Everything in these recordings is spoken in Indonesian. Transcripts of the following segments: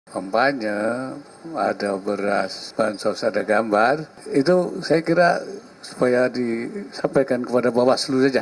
Kampanye, ada beras, bansos, ada gambar, itu saya kira supaya disampaikan kepada Bawaslu saja.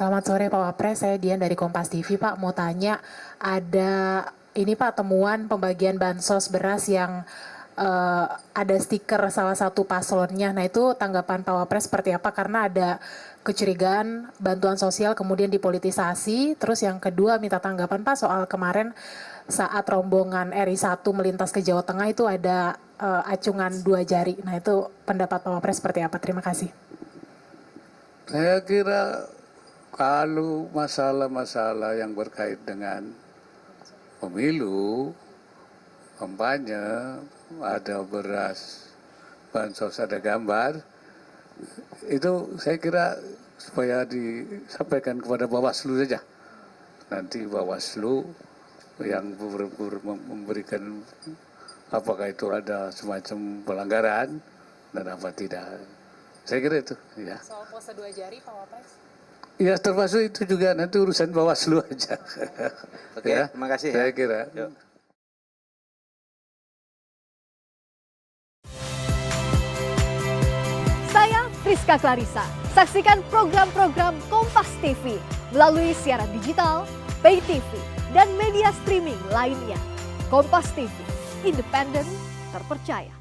Selamat sore Pak Wapres, saya Dian dari Kompas TV. Pak, mau tanya, ada ini Pak temuan pembagian bansos beras yang ada stiker salah satu paslonnya. Nah itu tanggapan Pak Wapres seperti apa? Karena ada kecurigaan bantuan sosial kemudian dipolitisasi. Terus yang kedua minta tanggapan Pak soal kemarin saat rombongan RI1 melintas ke Jawa Tengah itu ada acungan 2 jari. Nah itu pendapat Pak Wapres seperti apa? Terima kasih. Saya kira kalau masalah-masalah yang berkait dengan pemilu, kampanye, ada beras, bansos, ada gambar, itu saya kira supaya disampaikan kepada Bawaslu saja. Nanti Bawaslu yang memberikan apakah itu ada semacam pelanggaran dan apa tidak. Saya kira itu. Ya. Soal pose 2 jari Pak Wapres? Ya termasuk itu juga nanti urusan Bawaslu aja. Oke, ya, terima kasih. Saya kira. Yuk. Saya Friska Clarissa. Saksikan program-program Kompas TV melalui siaran digital, pay TV, dan media streaming lainnya. Kompas TV, independen, terpercaya.